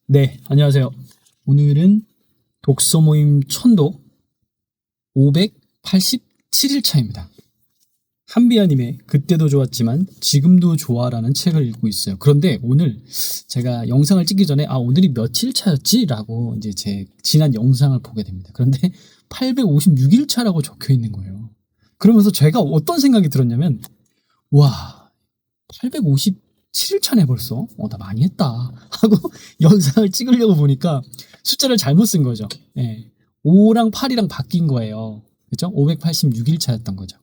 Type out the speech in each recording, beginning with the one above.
네, 안녕하세요. 오늘은 독서 모임 천도 587일차입니다. 한비아님의 그때도 좋았지만 지금도 좋아라는 책을 읽고 있어요. 그런데 오늘 제가 영상을 찍기 전에 오늘이 며칠차였지? 라고 이제 제 지난 영상을 보게 됩니다. 그런데 856일차라고 적혀 있는 거예요. 그러면서 제가 어떤 생각이 들었냐면 와, 857일차네 벌써. 나 많이 했다 하고 영상을 찍으려고 보니까 숫자를 잘못 쓴 거죠. 예. 5랑 8이랑 바뀐 거예요. 그죠? 586일차였던 거죠.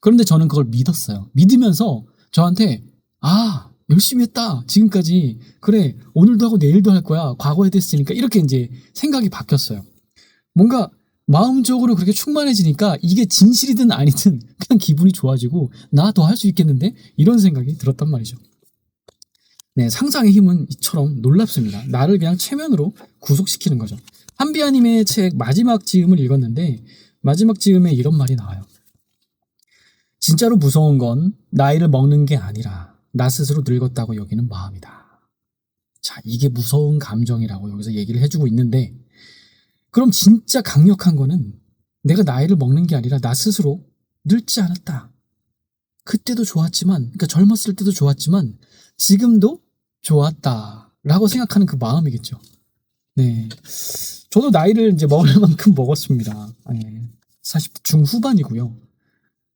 그런데 저는 그걸 믿었어요. 믿으면서 저한테 열심히 했다. 지금까지. 그래, 오늘도 하고 내일도 할 거야. 과거에 됐으니까. 이렇게 이제 생각이 바뀌었어요. 뭔가 마음적으로 그렇게 충만해지니까 이게 진실이든 아니든 그냥 기분이 좋아지고 나 더 할 수 있겠는데? 이런 생각이 들었단 말이죠. 네, 상상의 힘은 이처럼 놀랍습니다. 나를 그냥 체면으로 구속시키는 거죠. 한비아님의 책 마지막 지음을 읽었는데 마지막 지음에 이런 말이 나와요. 진짜로 무서운 건 나이를 먹는 게 아니라 나 스스로 늙었다고 여기는 마음이다. 자, 이게 무서운 감정이라고 여기서 얘기를 해주고 있는데 그럼 진짜 강력한 거는 내가 나이를 먹는 게 아니라 나 스스로 늙지 않았다. 그때도 좋았지만, 그러니까 젊었을 때도 좋았지만 지금도 좋았다라고 생각하는 그 마음이겠죠. 네, 저도 나이를 이제 먹을 만큼 먹었습니다. 40대 중후반이고요.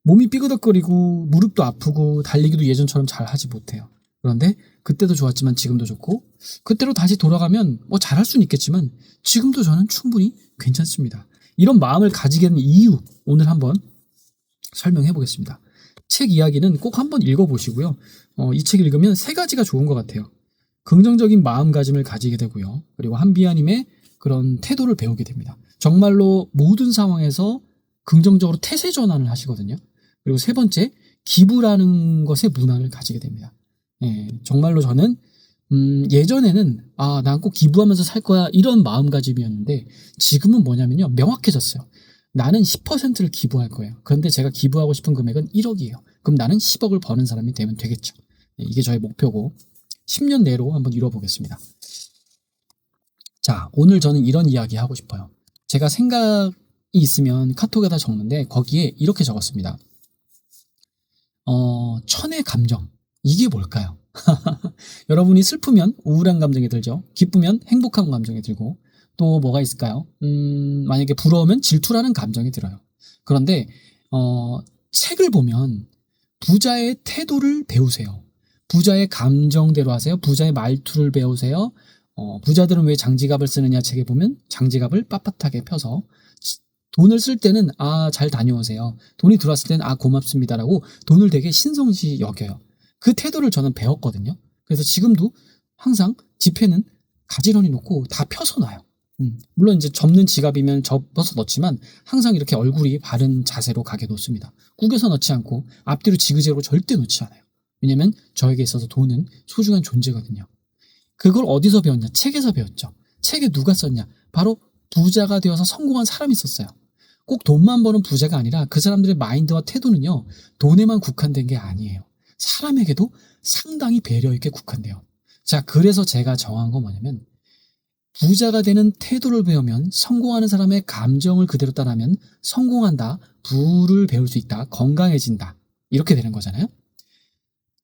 몸이 삐그덕거리고 무릎도 아프고 달리기도 예전처럼 잘 하지 못해요. 그런데 그때도 좋았지만 지금도 좋고 그때로 다시 돌아가면 뭐 잘할 수는 있겠지만 지금도 저는 충분히 괜찮습니다. 이런 마음을 가지게 된 이유 오늘 한번 설명해 보겠습니다. 책 이야기는 꼭 한번 읽어보시고요. 이 책 읽으면 세 가지가 좋은 것 같아요. 긍정적인 마음가짐을 가지게 되고요. 그리고 한비아님의 그런 태도를 배우게 됩니다. 정말로 모든 상황에서 긍정적으로 태세 전환을 하시거든요. 그리고 세 번째, 기부라는 것의 문화를 가지게 됩니다. 정말로 저는 예전에는 난 꼭 기부하면서 살 거야 이런 마음가짐이었는데 지금은 뭐냐면요, 명확해졌어요. 나는 10%를 기부할 거예요. 그런데 제가 기부하고 싶은 금액은 1억이에요. 그럼 나는 10억을 버는 사람이 되면 되겠죠. 이게 저의 목표고 10년 내로 한번 이뤄보겠습니다. 자, 오늘 저는 이런 이야기 하고 싶어요. 제가 생각이 있으면 카톡에다 적는데 거기에 이렇게 적었습니다. 천의 감정, 이게 뭘까요? 여러분이 슬프면 우울한 감정이 들죠. 기쁘면 행복한 감정이 들고 또 뭐가 있을까요? 만약에 부러우면 질투라는 감정이 들어요. 그런데 책을 보면 부자의 태도를 배우세요. 부자의 감정대로 하세요. 부자의 말투를 배우세요. 부자들은 왜 장지갑을 쓰느냐 책에 보면 장지갑을 빳빳하게 펴서 돈을 쓸 때는 잘 다녀오세요. 돈이 들어왔을 때는 고맙습니다라고 돈을 되게 신성시 여겨요. 그 태도를 저는 배웠거든요. 그래서 지금도 항상 지폐는 가지런히 놓고 다 펴서 놔요. 물론 이제 접는 지갑이면 접어서 넣지만 항상 이렇게 얼굴이 바른 자세로 가게 놓습니다. 구겨서 넣지 않고 앞뒤로 지그재그로 절대 놓지 않아요. 왜냐면 저에게 있어서 돈은 소중한 존재거든요. 그걸 어디서 배웠냐? 책에서 배웠죠. 책에 누가 썼냐? 바로 부자가 되어서 성공한 사람이 썼어요. 꼭 돈만 버는 부자가 아니라 그 사람들의 마인드와 태도는요, 돈에만 국한된 게 아니에요. 사람에게도 상당히 배려 있게 국한돼요. 자, 그래서 제가 정한 건 뭐냐면 부자가 되는 태도를 배우면 성공하는 사람의 감정을 그대로 따라하면 성공한다, 부를 배울 수 있다, 건강해진다, 이렇게 되는 거잖아요.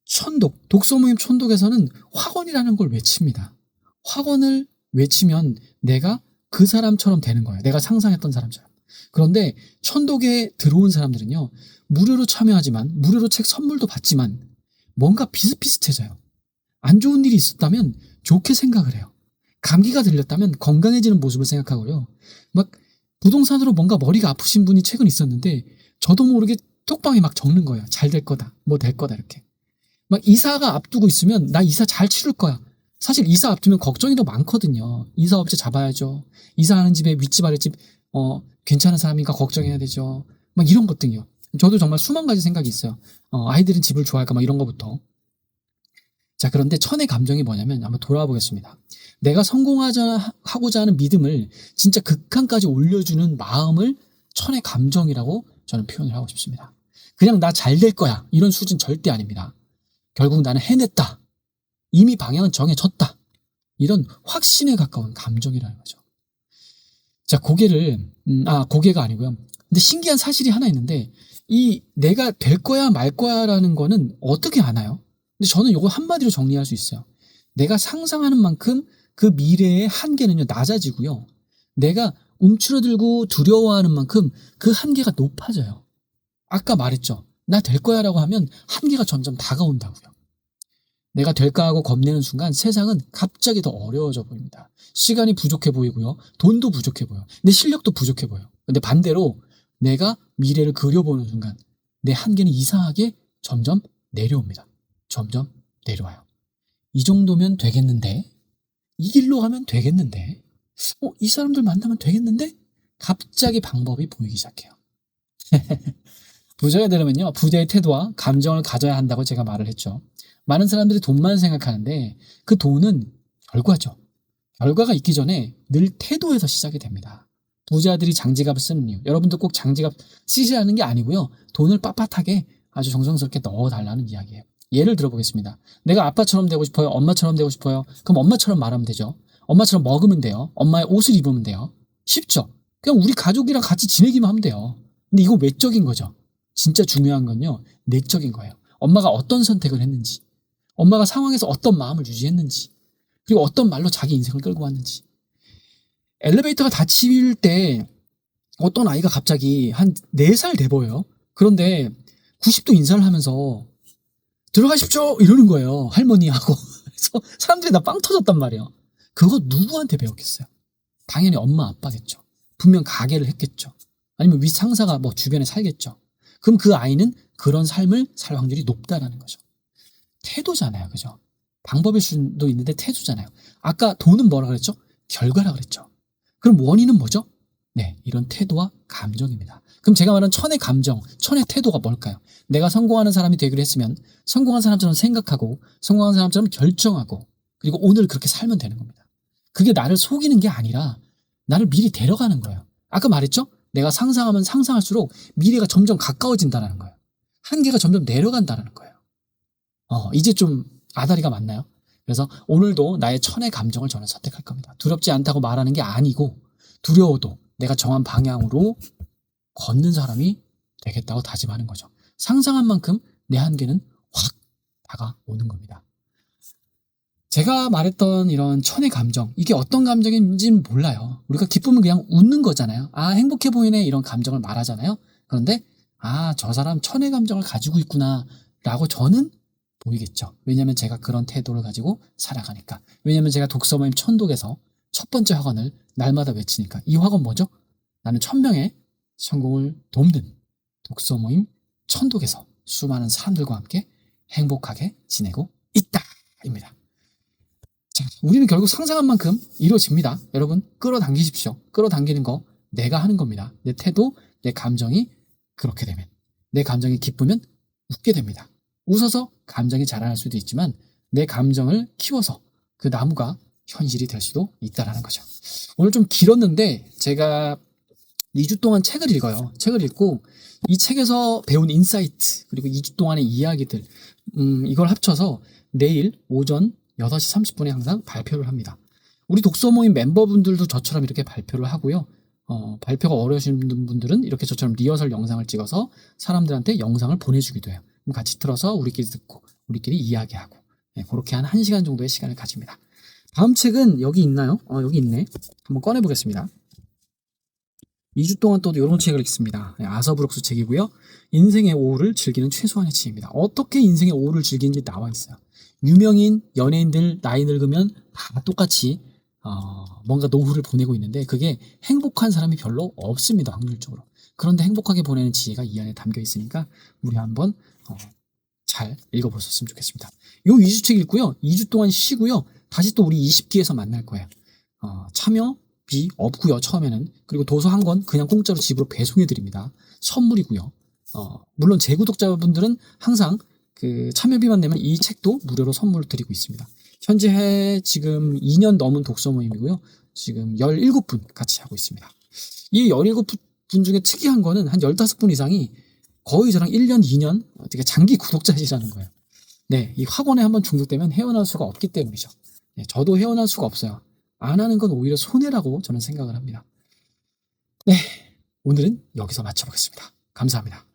천독, 독서 모임 천독에서는 확언이라는 걸 외칩니다. 확언을 외치면 내가 그 사람처럼 되는 거예요. 내가 상상했던 사람처럼. 그런데 천독에 들어온 사람들은요, 무료로 참여하지만 무료로 책 선물도 받지만 뭔가 비슷비슷해져요. 안 좋은 일이 있었다면 좋게 생각을 해요. 감기가 들렸다면 건강해지는 모습을 생각하고요. 막 부동산으로 뭔가 머리가 아프신 분이 최근 있었는데 저도 모르게 톡방에 막 적는 거예요. 잘 될 거다, 뭐 될 거다, 이렇게. 막 이사가 앞두고 있으면 나 이사 잘 치를 거야. 사실 이사 앞두면 걱정이 더 많거든요. 이사업체 잡아야죠. 이사하는 집에 윗집 아랫집 괜찮은 사람인가 걱정해야 되죠. 막 이런 것들요. 저도 정말 수만 가지 생각이 있어요. 아이들은 집을 좋아할까 막 이런 거부터. 자, 그런데 천의 감정이 뭐냐면 한번 돌아와 보겠습니다. 내가 하고자 하는 믿음을 진짜 극한까지 올려주는 마음을 천의 감정이라고 저는 표현을 하고 싶습니다. 그냥 나 잘 될 거야 이런 수준 절대 아닙니다. 결국 나는 해냈다. 이미 방향은 정해졌다. 이런 확신에 가까운 감정이라는 거죠. 자, 고개가 아니고요. 근데 신기한 사실이 하나 있는데, 이 내가 될 거야 말 거야라는 거는 어떻게 아나요? 근데 저는 이거 한마디로 정리할 수 있어요. 내가 상상하는 만큼 그 미래의 한계는요, 낮아지고요. 내가 움츠러들고 두려워하는 만큼 그 한계가 높아져요. 아까 말했죠. 나 될 거야라고 하면 한계가 점점 다가온다고요. 내가 될까 하고 겁내는 순간 세상은 갑자기 더 어려워져 보입니다. 시간이 부족해 보이고요. 돈도 부족해 보여. 내 실력도 부족해 보여. 근데 반대로 내가 미래를 그려보는 순간 내 한계는 이상하게 점점 내려옵니다. 점점 내려와요. 이 정도면 되겠는데? 이 길로 가면 되겠는데? 이 사람들 만나면 되겠는데? 갑자기 방법이 보이기 시작해요. 부자가 되려면요, 부자의 태도와 감정을 가져야 한다고 제가 말을 했죠. 많은 사람들이 돈만 생각하는데 그 돈은 결과죠. 결과가 있기 전에 늘 태도에서 시작이 됩니다. 부자들이 장지갑을 쓰는 이유, 여러분도 꼭 장지갑 쓰시라는 게 아니고요. 돈을 빳빳하게 아주 정성스럽게 넣어달라는 이야기예요. 예를 들어보겠습니다. 내가 아빠처럼 되고 싶어요? 엄마처럼 되고 싶어요? 그럼 엄마처럼 말하면 되죠. 엄마처럼 먹으면 돼요. 엄마의 옷을 입으면 돼요. 쉽죠? 그냥 우리 가족이랑 같이 지내기만 하면 돼요. 근데 이거 외적인 거죠. 진짜 중요한 건요, 내적인 거예요. 엄마가 어떤 선택을 했는지, 엄마가 상황에서 어떤 마음을 유지했는지, 그리고 어떤 말로 자기 인생을 끌고 왔는지. 엘리베이터가 닫힐 때 어떤 아이가 갑자기 한 4살 돼 보여요. 그런데 90도 인사를 하면서 들어가십시오 이러는 거예요. 할머니하고. 그래서 사람들이 나 빵 터졌단 말이에요. 그거 누구한테 배웠겠어요? 당연히 엄마 아빠겠죠. 분명 가게를 했겠죠. 아니면 윗상사가 뭐 주변에 살겠죠. 그럼 그 아이는 그런 삶을 살 확률이 높다라는 거죠. 태도잖아요. 그죠? 방법일 수도 있는데 태도잖아요. 아까 돈은 뭐라 그랬죠? 결과라 그랬죠. 그럼 원인은 뭐죠? 네, 이런 태도와 감정입니다. 그럼 제가 말한 천의 감정, 천의 태도가 뭘까요? 내가 성공하는 사람이 되기로 했으면 성공한 사람처럼 생각하고 성공한 사람처럼 결정하고 그리고 오늘 그렇게 살면 되는 겁니다. 그게 나를 속이는 게 아니라 나를 미리 데려가는 거예요. 아까 말했죠? 내가 상상하면 상상할수록 미래가 점점 가까워진다는 거예요. 한계가 점점 내려간다는 거예요. 이제 좀 아다리가 맞나요? 그래서 오늘도 나의 천의 감정을 저는 선택할 겁니다. 두렵지 않다고 말하는 게 아니고 두려워도 내가 정한 방향으로 걷는 사람이 되겠다고 다짐하는 거죠. 상상한 만큼 내 한계는 확 다가오는 겁니다. 제가 말했던 이런 천의 감정, 이게 어떤 감정인지는 몰라요. 우리가 기쁘면 그냥 웃는 거잖아요. 아, 행복해 보이네 이런 감정을 말하잖아요. 그런데 저 사람 천의 감정을 가지고 있구나 라고 저는 보이겠죠. 왜냐하면 제가 그런 태도를 가지고 살아가니까. 왜냐하면 제가 독서 모임 천독에서 첫 번째 학원을 날마다 외치니까. 이 학원 뭐죠? 나는 1000명의 성공을 돕는 독서 모임 천독에서 수많은 사람들과 함께 행복하게 지내고 있다 입니다. 자, 우리는 결국 상상한 만큼 이루어집니다. 여러분 끌어당기십시오. 끌어당기는 거 내가 하는 겁니다. 내 태도, 내 감정이 그렇게 되면, 내 감정이 기쁘면 웃게 됩니다. 웃어서 감정이 자라날 수도 있지만 내 감정을 키워서 그 나무가 현실이 될 수도 있다는 거죠. 오늘 좀 길었는데 제가 2주 동안 책을 읽어요. 책을 읽고 이 책에서 배운 인사이트 그리고 2주 동안의 이야기들 이걸 합쳐서 내일 오전 6시 30분에 항상 발표를 합니다. 우리 독서 모임 멤버분들도 저처럼 이렇게 발표를 하고요. 발표가 어려우신 분들은 이렇게 저처럼 리허설 영상을 찍어서 사람들한테 영상을 보내주기도 해요. 그럼 같이 틀어서 우리끼리 듣고 우리끼리 이야기하고 그렇게 한 1시간 정도의 시간을 가집니다. 다음 책은 여기 있나요? 여기 있네. 한번 꺼내보겠습니다. 2주 동안 또 이런 책을 읽습니다. 아서브록스 책이고요. 인생의 오후를 즐기는 최소한의 지혜입니다. 어떻게 인생의 오후를 즐기는지 나와 있어요. 유명인, 연예인들 나이 늙으면 다 똑같이 뭔가 노후를 보내고 있는데 그게 행복한 사람이 별로 없습니다. 확률적으로. 그런데 행복하게 보내는 지혜가 이 안에 담겨 있으니까 우리 한번 잘 읽어보셨으면 좋겠습니다. 요 2주 책 읽고요. 2주 동안 쉬고요. 다시 또 우리 20기에서 만날 거예요. 참여비 없고요. 처음에는. 그리고 도서 한 권 그냥 공짜로 집으로 배송해 드립니다. 선물이고요. 물론 제 구독자분들은 항상 그 참여비만 내면 이 책도 무료로 선물을 드리고 있습니다. 현재 지금 2년 넘은 독서 모임이고요. 지금 17분 같이 하고 있습니다. 이 17분 중에 특이한 거는 한 15분 이상이 거의 저랑 1년, 2년 되게 장기 구독자시라는 거예요. 네, 이 학원에 한번 중독되면 헤어나올 수가 없기 때문이죠. 저도 헤어날 수가 없어요. 안 하는 건 오히려 손해라고 저는 생각을 합니다. 네, 오늘은 여기서 마쳐보겠습니다. 감사합니다.